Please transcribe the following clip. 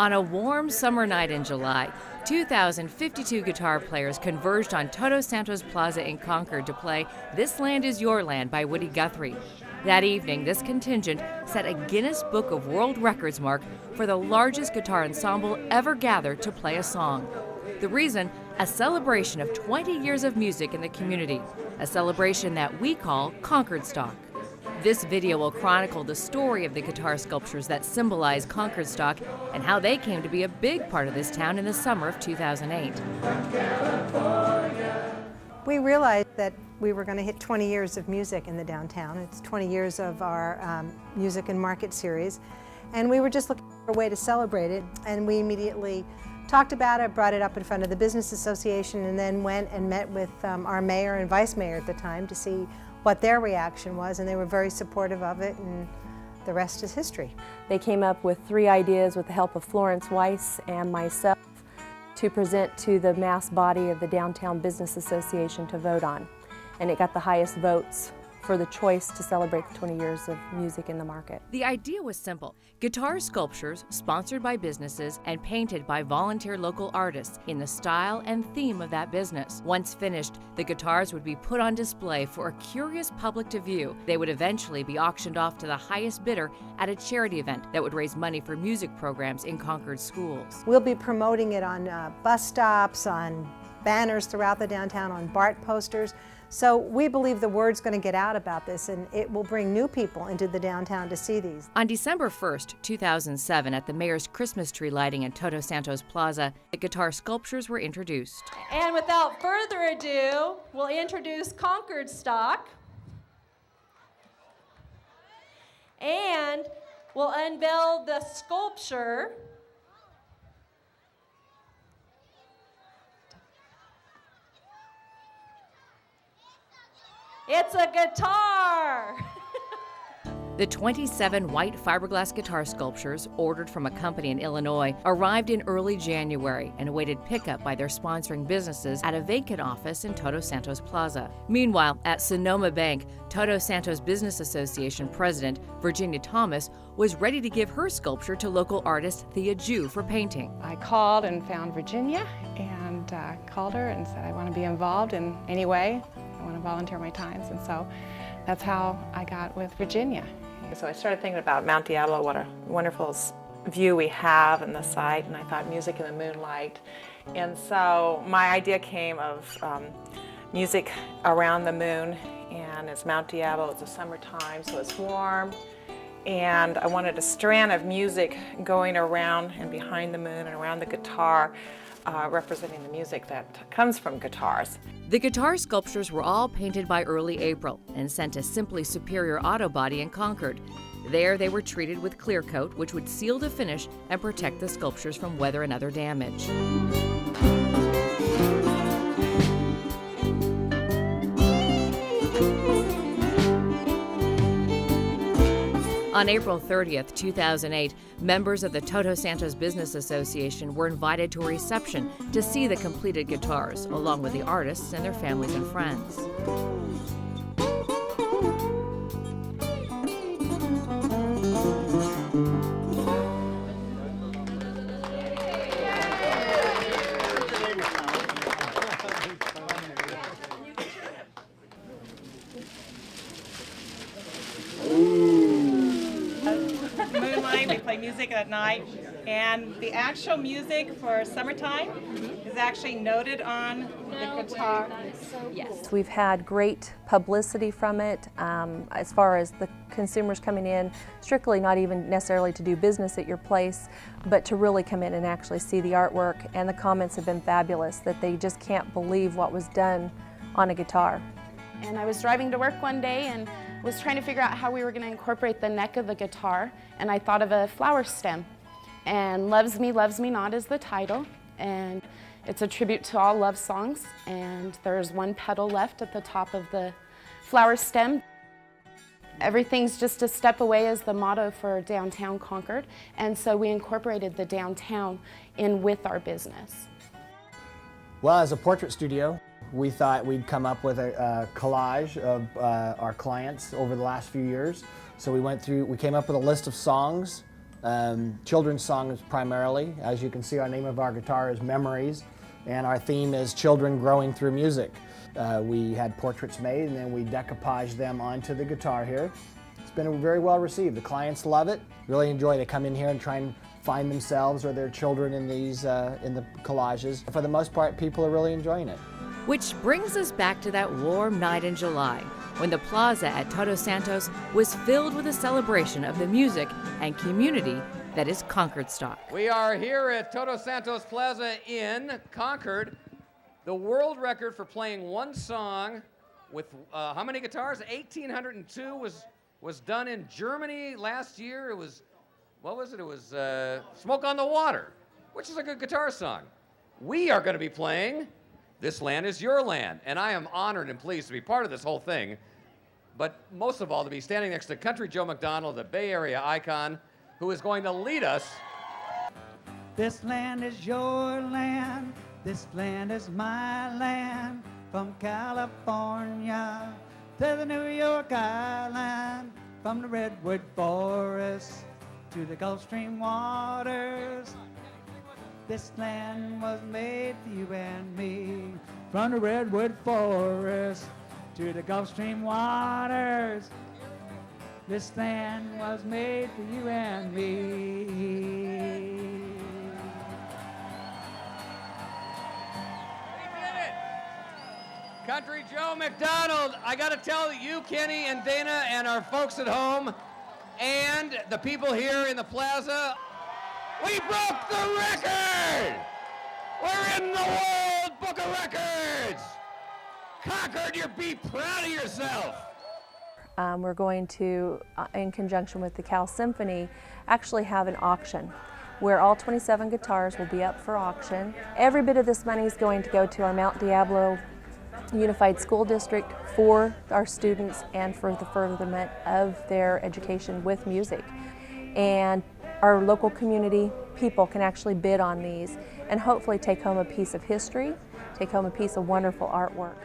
On a warm summer night in July, 2,052 guitar players converged on Todos Santos Plaza in Concord to play This Land Is Your Land by Woody Guthrie. That evening, this contingent set a Guinness Book of World Records mark for the largest guitar ensemble ever gathered to play a song. The reason? A celebration of 20 years of music in the community, a celebration that we call Concordstock. This video will chronicle the story of the guitar sculptures that symbolize Concordstock and how they came to be a big part of this town in the summer of 2008. We realized that we were going to hit 20 years of music in the downtown. It's 20 years of our Music and Market series, and we were just looking for a way to celebrate it, and we immediately talked about it, brought it up in front of the Business Association, and then went and met with our mayor and vice mayor at the time to see what their reaction was, and they were very supportive of it, and the rest is history. They came up with 3 ideas with the help of Florence Weiss and myself to present to the mass body of the Downtown Business Association to vote on. And it got the highest votes for the choice to celebrate the 20 years of music in the market. The idea was simple. Guitar sculptures sponsored by businesses and painted by volunteer local artists in the style and theme of that business. Once finished, the guitars would be put on display for a curious public to view. They would eventually be auctioned off to the highest bidder at a charity event that would raise money for music programs in Concord schools. We'll be promoting it on bus stops, on banners throughout the downtown, on BART posters. So we believe the word's going to get out about this, and it will bring new people into the downtown to see these. On December 1st, 2007, at the mayor's Christmas tree lighting in Todos Santos Plaza, the guitar sculptures were introduced. And without further ado, we'll introduce Concordstock. And we'll unveil the sculpture. It's a guitar! The 27 white fiberglass guitar sculptures, ordered from a company in Illinois, arrived in early January and awaited pickup by their sponsoring businesses at a vacant office in Todos Santos Plaza. Meanwhile, at Sonoma Bank, Todos Santos Business Association President Virginia Thomas was ready to give her sculpture to local artist Thea Jew for painting. I called and found Virginia and called her and said I want to be involved in any way. I want to volunteer my times, and so that's how I got with Virginia. So I started thinking about Mount Diablo, what a wonderful view we have in the site, and I thought music in the moonlight. And so my idea came of music around the moon, and it's Mount Diablo, it's the summertime, so it's warm. And I wanted a strand of music going around and behind the moon and around the guitar, representing the music that comes from guitars. The guitar sculptures were all painted by early April and sent to Simply Superior Auto Body in Concord. There they were treated with clear coat, which would seal the finish and protect the sculptures from weather and other damage. On April 30th, 2008, members of the Todos Santos Business Association were invited to a reception to see the completed guitars, along with the artists and their families and friends. We play music at night, and the actual music for summertime is actually noted on the guitar. Yes. We've had great publicity from it as far as the consumers coming in, strictly not even necessarily to do business at your place, but to really come in and actually see the artwork, and the comments have been fabulous, that they just can't believe what was done on a guitar. And I was driving to work one day and was trying to figure out how we were going to incorporate the neck of the guitar, and I thought of a flower stem. And Loves Me Not is the title, and it's a tribute to all love songs, and there's one petal left at the top of the flower stem. Everything's just a step away is the motto for downtown Concord, and so we incorporated the downtown in with our business. Well, as a portrait studio, we thought we'd come up with a collage of our clients over the last few years. So we came up with a list of songs Children's songs primarily. As you can see, our name of our guitar is Memories, and our theme is children growing through music. We had portraits made and then we decoupaged them onto the guitar here. It's been very well received. The clients love it, really enjoy to come in here and try and find themselves or their children in these in the collages. For the most part, people are really enjoying it. Which brings us back to that warm night in July, when the plaza at Todos Santos was filled with a celebration of the music and community that is Concordstock. We are here at Todos Santos Plaza in Concord. The world record for playing one song with how many guitars? 1,802 was done in Germany last year. It was, what was it? It was Smoke on the Water, which is a good guitar song. We are going to be playing This Land Is Your Land, and I am honored and pleased to be part of this whole thing, but most of all to be standing next to Country Joe McDonald, the Bay Area icon, who is going to lead us. This land is your land, this land is my land, from California to the New York Island, from the redwood forest to the Gulf Stream waters. This land was made for you and me, from the redwood forest to the Gulf Stream waters. This land was made for you and me. Country Joe McDonald, I got to tell you, Kenny and Dana and our folks at home and the people here in the plaza, we broke the record! We're in the World Book of Records! Concord, be proud of yourself! We're going to, in conjunction with the Cal Symphony, actually have an auction where all 27 guitars will be up for auction. Every bit of this money is going to go to our Mount Diablo Unified School District for our students and for the furtherment of their education with music. And our local community people can actually bid on these and hopefully take home a piece of history, take home a piece of wonderful artwork.